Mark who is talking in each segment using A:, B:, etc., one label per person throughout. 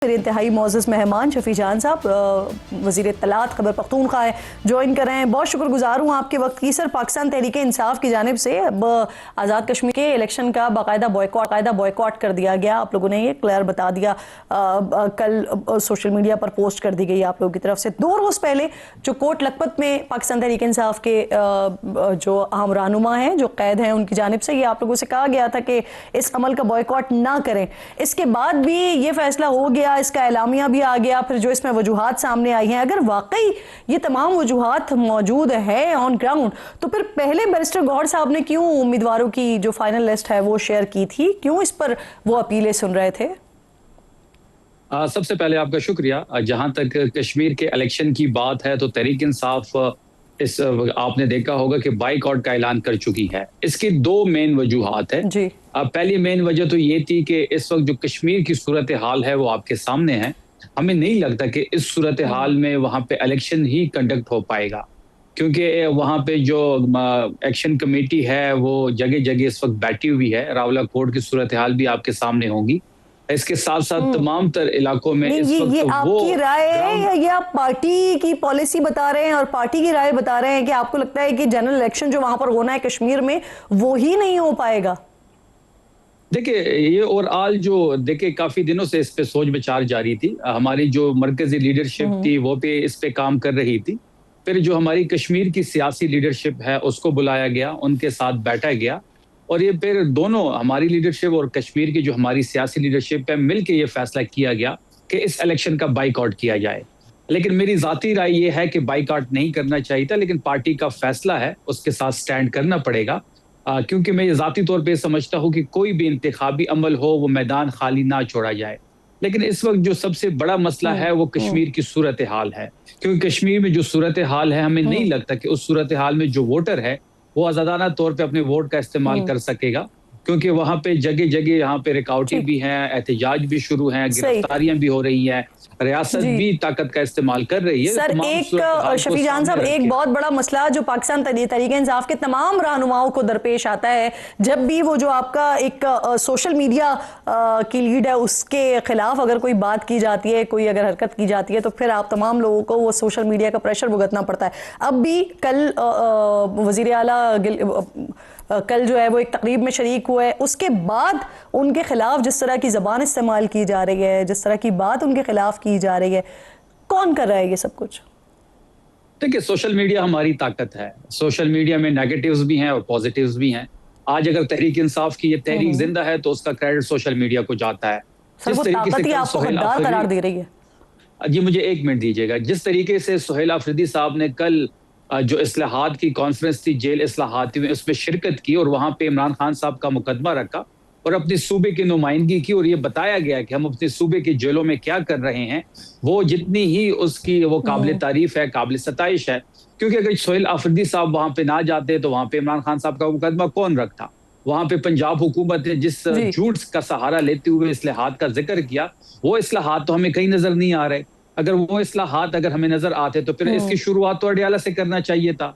A: इंतहाई मोअज़्ज़ज़ मेहमान शफी जान साहब वज़ीर इत्तलात खैबर पख्तूनख्वा है, ज्वाइन कर रहे हैं। बहुत शुक्रगुजार हूँ आपके वक्त की। सर, पाकिस्तान तहरीक इंसाफ की जानिब से अब आज़ाद कश्मीर के इलेक्शन का बाकायदा बॉयकॉट कर दिया गया। आप लोगों ने ये क्लियर बता दिया। कल सोशल मीडिया पर पोस्ट कर दी गई आप लोगों की तरफ से। 2 रोज़ पहले जो कोट लखपत में पाकिस्तान तहरीक इंसाफ के जो अहम रहनुमा हैं, जो कैद हैं, उनकी जानिब से ये आप लोगों से कहा गया था कि इस अमल का बॉयकॉट ना करें। इसके बाद भी ये फैसला हो गया, इसका एलामिया भी आ गया। फिर जो इसमें वजूहात सामने आई हैं, अगर वाकई ये तमाम वजूहात मौजूद है ऑन ग्राउंड, तो फिर पहले बैरिस्टर गौहर साहब ने क्यों उम्मीदवारों की जो फाइनल लिस्ट है वो शेयर की थी? क्यों इस पर वो अपीलें सुन रहे थे?
B: सबसे पहले आपका शुक्रिया। जहां तक कश्मीर के इलेक्शन की बात है तो तहरीक इंसाफ इस आपने देखा होगा कि बाइकआउट का ऐलान कर चुकी है। इसकी 2 मेन वजूहात है जी। पहली मेन वजह तो ये थी कि इस वक्त जो कश्मीर की सूरत हाल है वो आपके सामने है। हमें नहीं लगता कि इस सूरत हाल में वहां पे इलेक्शन ही कंडक्ट हो पाएगा, क्योंकि वहां पे जो एक्शन कमेटी है वो जगह जगह इस वक्त बैठी हुई है। रावला कोर्ट की सूरत हाल भी आपके सामने होगी। इसके साथ साथ तमाम तर इलाकों में इस वक्त
A: ये आपकी राय है या ये आप पार्टी की पॉलिसी बता रहे हैं और पार्टी की राय बता रहे हैं कि आपको लगता है कि जनरल इलेक्शन जो वहां पर होना है कश्मीर में वो ही नहीं हो पाएगा?
B: देखिए, ये ओवरऑल जो देखिए काफी दिनों से इस पे सोच विचार जारी थी। हमारी जो मरकजी लीडरशिप थी वो पे इस पे काम कर रही थी। फिर जो हमारी कश्मीर की सियासी लीडरशिप है उसको बुलाया गया, उनके साथ बैठा गया और ये फिर दोनों हमारी लीडरशिप और कश्मीर की जो हमारी सियासी लीडरशिप है मिलकर ये फैसला किया गया कि इस इलेक्शन का बाइकआउट किया जाए। लेकिन मेरी जाती राय ये है कि बाइकआउट नहीं करना चाहिए था, लेकिन पार्टी का फैसला है, उसके साथ स्टैंड करना पड़ेगा। क्योंकि मैं ये जाती तौर पे समझता हूँ कि कोई भी इंतखाबी अमल हो वो मैदान खाली ना छोड़ा जाए। लेकिन इस वक्त जो सबसे बड़ा मसला है वो कश्मीर की सूरत हाल है, क्योंकि कश्मीर में जो सूरत हाल है हमें नहीं लगता कि उस सूरत हाल में जो वोटर है वो आजादाना तौर पे अपने वोट का इस्तेमाल कर सकेगा, क्योंकि वहां पे जगह जगह यहाँ पे रुकावटें भी हैं, एहतजाज भी शुरू हैं, गिरफ्तारियां भी हो रही हैं, रियासत भी ताकत का इस्तेमाल कर रही है।
A: सर, एक शफी जान साहब, एक बहुत बड़ा मसला जो पाकिस्तान तहरीक इंसाफ के तमाम रहनुमाओं को दरपेश आता है, जब भी वो जो आपका एक सोशल मीडिया की लीड है उसके खिलाफ अगर कोई बात की जाती है, कोई अगर हरकत की जाती है, तो फिर आप तमाम लोगों को वो सोशल मीडिया का प्रेशर भुगतना पड़ता है। अब भी कल वजीर आला कल जो है वो एक तकरीब में शरीक हुए, उसके बाद उनके खिलाफ जिस तरह की ज़बान इस्तेमाल की जा रही है, जिस तरह की बात उनके खिलाफ की जा रही है, कौन कर रहा है ये सब कुछ?
B: देखिए, सोशल मीडिया हमारी ताकत है। सोशल मीडिया में नेगेटिव्स भी हैं और पॉजिटिव्स भी हैं। आज अगर तहरीक इंसाफ की ये तहरीक जिंदा है तो उसका क्रेडिट सोशल मीडिया को जाता है।
A: सर, वो ताकत ही आपको गद्दार करार दे रही है।
B: जी, मुझे 1 मिनट दीजिएगा। जिस तरीके से सुहेल आफरीदी साहब ने कल जो इस्लाहात की कॉन्फ्रेंस थी, जेल इस्लाहात में, उसमें शिरकत की और वहां पे इमरान खान साहब का मुकदमा रखा और अपने सूबे की नुमाइंदगी की और ये बताया गया कि हम अपने सूबे की जेलों में क्या कर रहे हैं, वो जितनी ही उसकी वो काबिल तारीफ है, काबिल सताइश है। क्योंकि अगर सुहेल आफरीदी साहब वहां पे ना जाते तो वहां पे इमरान खान साहब का मुकदमा कौन रखता? वहां पे पंजाब हुकूमत ने जिस झूठ का सहारा लेते हुए इस्लाहात का जिक्र किया, वो इस्लाहात तो हमें कहीं नजर नहीं आ रहे। अगर वो इस्लाहात अगर हमें नजर आते तो फिर इसकी शुरुआत तो अडियाला से करना चाहिए था।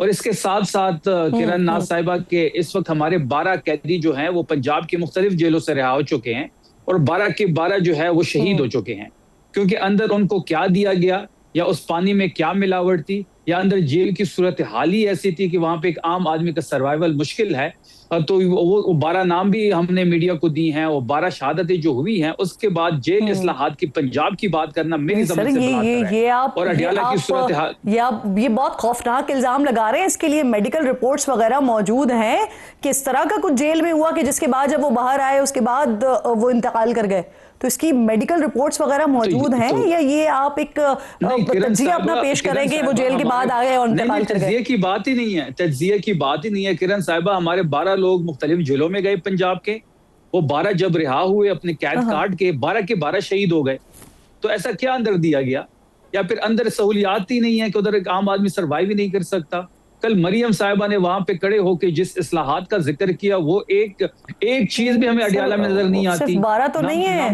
B: और इसके साथ साथ किरण नाज साहिबा के इस वक्त हमारे 12 कैदी जो हैं वो पंजाब की मुख्तलिफ जेलों से रिहा हो चुके हैं और 12 के 12 जो है वो शहीद हो चुके हैं, क्योंकि अंदर उनको क्या दिया गया या उस पानी में क्या मिलावट थी या अंदर जेल की सूरत हाल ही ऐसी थी कि वहां पे एक आम आदमी का सर्वाइवल मुश्किल है। तो वो 12 नाम भी हमने मीडिया को दी हैं, वो 12 शहादतें जो हुई हैं, उसके बाद जेल इस्लाहात की पंजाब की बात करना मेरी समझ से बलात्कार है। और अडियाला की सूरत हाल,
A: ये बहुत खौफनाक इल्जाम लगा रहे हैं। इसके लिए मेडिकल रिपोर्ट्स वगैरह मौजूद हैं कि इस तरह का कुछ जेल में हुआ कि जिसके बाद जब वो बाहर आए उसके बाद वो इंतकाल कर गए। तो इसकी मेडिकल रिपोर्ट्स वगैरह मौजूद हैं या ये आप एक तज्जिया अपना पेश करेंगे वो जेल के बाद आ गए और इंतकाल कर गए?
B: तज्जिया की बात ही नहीं है, तज्जिया की बात ही नहीं है। किरण साहिबा, हमारे 12 लोग मुख्तलिफ जेलों में गए पंजाब के, वो 12 जब रिहा हुए अपने कैद काट के 12 के 12 शहीद हो गए। तो ऐसा क्या अंदर दिया गया? या फिर अंदर सहूलियात ही नहीं है कि उधर एक आम आदमी सर्वाइव ही नहीं कर सकता? कल मरियम साहिबा ने वहां पे खड़े होकर जिस इस्लाहात का जिक्र किया, वो एक चीज भी हमें अडियाला में नजर नहीं आती।
A: सिर्फ 12 तो नहीं है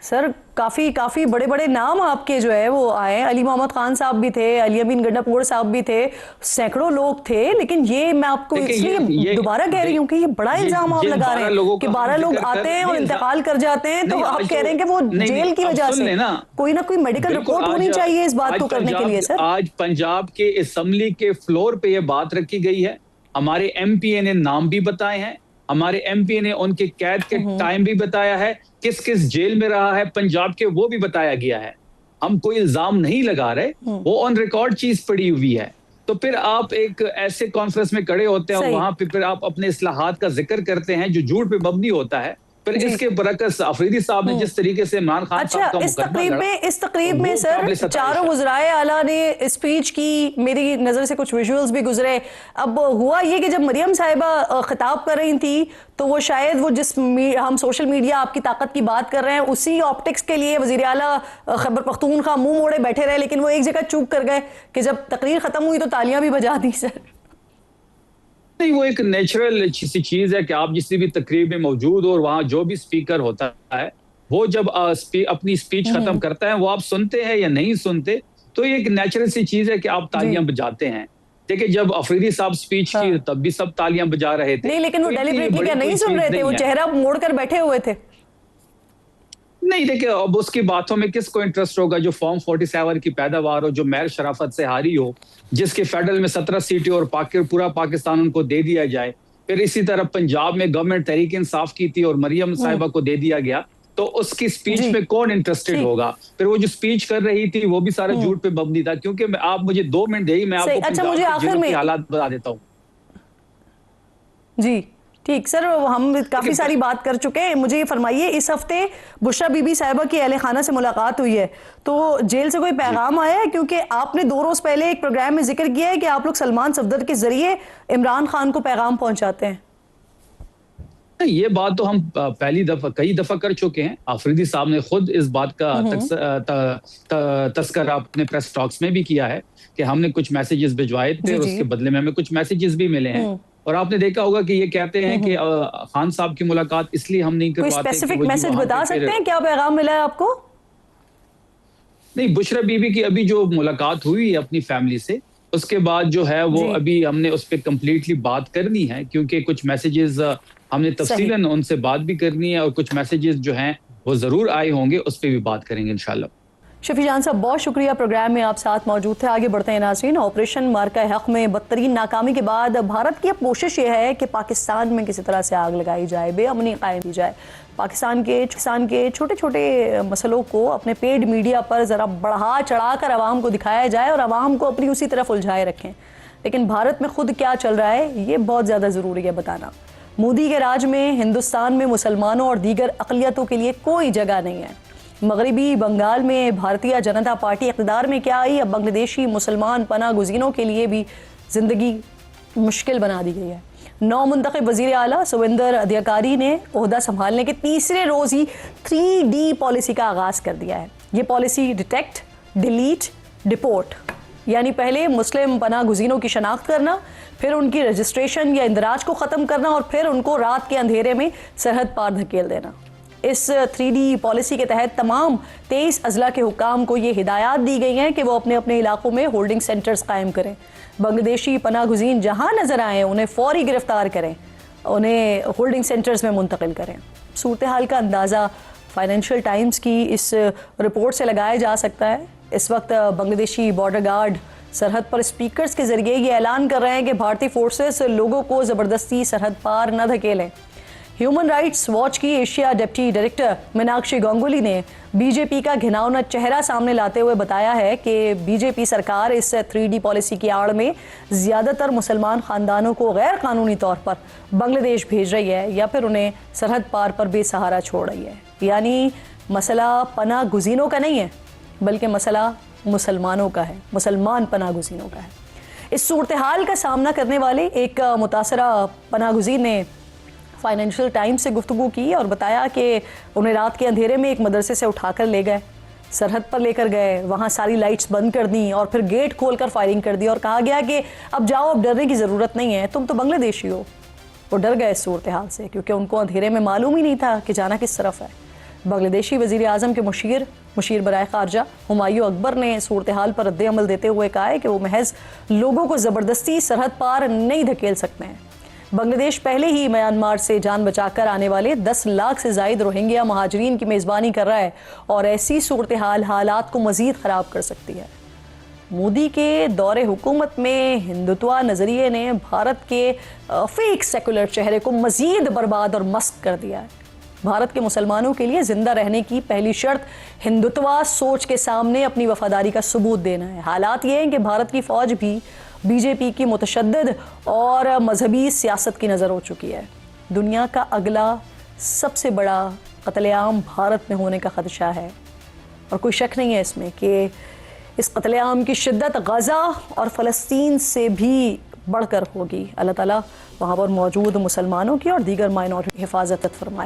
A: सर काफी बड़े बड़े नाम आपके जो है वो आए। अली मोहम्मद खान साहब भी थे, अली अमीन गंडापुर साहब भी थे, सैकड़ों लोग थे। लेकिन ये मैं आपको इसलिए दोबारा कह रही हूँ कि ये बड़ा इल्जाम आप लगा रहे हैं कि 12 लोग आते हैं और इंतकाल कर जाते हैं, तो आप कह रहे हैं कि वो जेल की वजह से। कोई ना कोई मेडिकल रिपोर्ट होनी चाहिए इस बात को करने के लिए। सर
B: आज पंजाब के असेंबली के फ्लोर पे ये बात रखी गई है, हमारे एमपीए ने नाम भी बताए हैं, हमारे एमपी ने उनके कैद के टाइम भी बताया है, किस किस जेल में रहा है पंजाब के वो भी बताया गया है। हम कोई इल्जाम नहीं लगा रहे, वो ऑन रिकॉर्ड चीज पड़ी हुई है। तो फिर आप एक ऐसे कॉन्फ्रेंस में खड़े होते हैं, वहां पे फिर आप अपने इस्लाहात का जिक्र करते हैं जो झूठ पे मबनी होता है। फिर इसके बरकस अफरीदी साहब ने जिस तरीके से इमरान खान साहब का
A: इस तकरीब में सर चारों वज़राए आला ने स्पीच की, मेरी नजर से कुछ विजुअल्स भी गुजरे। अब हुआ ये कि जब मरियम साहिबा खिताब कर रही थी तो वो शायद वो हम सोशल मीडिया आपकी ताकत की बात कर रहे हैं उसी ऑप्टिक्स के लिए वज़ीर आला खैबर पख्तूनख्वा मुंह मोड़े बैठे रहे, लेकिन वो एक जगह चूक कर गए कि जब तकरीर खत्म हुई तो तालियां भी बजा दी। सर
B: नहीं, वो एक नेचुरल सी चीज है कि आप जिस भी तकरीब में मौजूद हो और वहां जो भी स्पीकर होता है वो जब अपनी स्पीच खत्म करता है वो आप सुनते हैं या नहीं सुनते, तो ये एक नेचुरल सी चीज है कि आप तालियां बजाते हैं। देखिए जब अफरीदी साहब स्पीच की तब भी सब तालियां बजा रहे थे।
A: नहीं, लेकिन वो डेलिबरेटली क्या नहीं सुन रहे थे, वो चेहरा मोड़कर बैठे हुए थे।
B: नहीं देखिए, अब उसकी बातों में किसको इंटरेस्ट होगा जो फॉर्म 47 की पैदावार हो, जो महर शराफत से हारी हो, जिसके फेडरल में 17 सीटें और पूरा पाकिस्तान उनको दे दिया जाए। फिर इसी तरह पंजाब में गवर्नमेंट तहरीक इंसाफ की थी और मरियम साहिबा को दे दिया गया, तो उसकी स्पीच में कौन इंटरेस्टेड होगा। फिर वो जो स्पीच कर रही थी वो भी सारा झूठ पे मबनी था। क्योंकि आप मुझे 2 मिनट दें, मैं आपको
A: अच्छा मुझे आखिर में
B: हालात बता देता हूँ।
A: जी ठीक सर, हम काफी सारी बात कर चुके हैं। मुझे ये फरमाइए, इस हफ्ते बुशरा बीबी साहिबा की अहले खाना से मुलाकात हुई है, तो जेल से कोई पैगाम आया है? क्योंकि आपने 2 रोज पहले एक प्रोग्राम में जिक्र किया है कि आप लोग सलमान सफदर के जरिए इमरान खान को पैगाम पहुंचाते हैं।
B: ये बात तो हम कई दफा कर चुके हैं। आफरीदी साहब ने खुद इस बात का तस्करा अपने प्रेस टॉक्स में भी किया है कि हमने कुछ मैसेजेस भिजवाए थे और उसके बदले में हमें कुछ मैसेजेस भी मिले हैं। और आपने देखा होगा कि ये कहते हैं कि खान साहब की मुलाकात इसलिए हम नहीं कर पाते।
A: कोई स्पेसिफिक मैसेज बता सकते हैं, क्या पैगाम मिला है आपको?
B: नहीं, बुशरा बीबी की अभी जो मुलाकात हुई है अपनी फैमिली से, उसके बाद जो है वो अभी हमने उस पर कंप्लीटली बात करनी है, क्योंकि कुछ मैसेजेस हमने तफसीलन उनसे बात भी करनी है और कुछ मैसेजेस जो हैं वो जरूर आए होंगे, उस पर भी बात करेंगे इंशाल्लाह।
A: शफी जान साहब बहुत शुक्रिया, प्रोग्राम में आप साथ मौजूद थे। आगे बढ़ते हैं नाज़रीन। ऑपरेशन मार्का हक में बदतरीन नाकामी के बाद भारत की अब कोशिश ये है कि पाकिस्तान में किसी तरह से आग लगाई जाए, बेअमनी कायम की जाए। पाकिस्तान के छोटे छोटे मसलों को अपने पेड मीडिया पर ज़रा बढ़ा चढ़ा कर आवाम को दिखाया जाए और आवाम को अपनी उसी तरफ उलझाए रखें। लेकिन भारत में खुद क्या चल रहा है ये बहुत ज़्यादा ज़रूरी है बताना। मोदी के राज में हिंदुस्तान में मुसलमानों और दीगर अक़लियतों के लिए कोई जगह नहीं है। मगरबी बंगाल में भारतीय जनता पार्टी इक़्तिदार में क्या आई, अब बांग्लादेशी मुसलमान पनाह गुज़ीनों के लिए भी ज़िंदगी मुश्किल बना दी गई है। नौ मुंतखब वज़ीर आला सुविंदर अधिकारी ने ओहदा संभालने के तीसरे रोज़ ही 3D पॉलिसी का आगाज़ कर दिया है। ये पॉलिसी डिटेक्ट, डिलीट, डिपोर्ट, यानी पहले मुस्लिम पनाह गुज़ीनों की शनाख्त करना, फिर उनकी रजिस्ट्रेशन या इंदराज को ख़त्म करना और फिर उनको रात के अंधेरे में सरहद पार धकेल देना। इस 3D पॉलिसी के तहत तमाम 23 अजला के हुक्काम को ये हिदायत दी गई हैं कि वो अपने अपने इलाकों में होल्डिंग सेंटर्स कायम करें। बांग्लादेशी पनाह गुज़ीन जहाँ नज़र आएँ उन्हें फ़ौरी गिरफ्तार करें, उन्हें होल्डिंग सेंटर्स में मुंतकिल करें। सूरत हाल का अंदाज़ा फाइनेंशियल टाइम्स की इस रिपोर्ट से लगाया जा सकता है। इस वक्त बांग्लादेशी बॉर्डर गार्ड सरहद पर स्पीकर्स के जरिए ये ऐलान कर रहे हैं कि भारतीय फोर्सेस लोगों को ज़बरदस्ती सरहद पार न धकेलें। ह्यूमन राइट्स वॉच की Asia deputy director Meenakshi Ganguly ने बीजेपी का घिनौना चेहरा सामने लाते हुए बताया है कि बीजेपी सरकार इस 3D पॉलिसी की आड़ में ज़्यादातर मुसलमान ख़ानदानों को गैर कानूनी तौर पर बांग्लादेश भेज रही है या फिर उन्हें सरहद पार पर बेसहारा छोड़ रही है। यानी मसला पनाह गुज़ीनों का नहीं है बल्कि मसला मुसलमानों का है, मुसलमान पनाह गुज़ीनों का है। इस सूरत हाल का सामना करने वाले एक मुतासरा पनाह गुज़ीन ने फाइनेंशियल टाइम्स से गुफ्तगू की और बताया कि उन्हें रात के अंधेरे में एक मदरसे से उठाकर ले गए, सरहद पर लेकर गए, वहाँ सारी लाइट्स बंद कर दी और फिर गेट खोलकर फायरिंग कर दी और कहा गया कि अब जाओ, अब डरने की ज़रूरत नहीं है, तुम तो बांग्लादेशी हो। वो डर गए इस सूरत हाल से क्योंकि उनको अंधेरे में मालूम ही नहीं था कि जाना किस तरफ है। बांग्लादेशी वज़ीर आज़म के मुशीर बराए खारजा हुमायूं अकबर ने सूरत हाल पर रद्द अमल देते हुए कहा है कि वो महज लोगों को ज़बरदस्ती सरहद पार नहीं धकेल सकते हैं। बांग्लादेश पहले ही म्यांमार से जान बचाकर आने वाले 10 लाख से ज़ायद रोहिंग्या महाजरीन की मेज़बानी कर रहा है और ऐसी सूरत हालात को मज़ीद ख़राब कर सकती है। मोदी के दौरे हुकूमत में हिंदुत्व नज़रिए ने भारत के फेक सेकुलर चेहरे को मज़ीद बर्बाद और मस्क कर दिया है। भारत के मुसलमानों के लिए जिंदा रहने की पहली शर्त हिंदुत्व सोच के सामने अपनी वफादारी का सबूत देना है। हालात ये हैं कि भारत की फ़ौज भी बीजेपी की मुतशद्दिद और मजहबी सियासत की नज़र हो चुकी है। दुनिया का अगला सबसे बड़ा कत्लेआम भारत में होने का खदशा है और कोई शक नहीं है इसमें कि इस कत्लेआम की शिद्दत गज़ा और फ़लस्तीन से भी बढ़कर होगी। अल्लाह ताला वहाँ पर मौजूद मुसलमानों की और दीगर माइनॉरिटी हिफाजत फरमाए।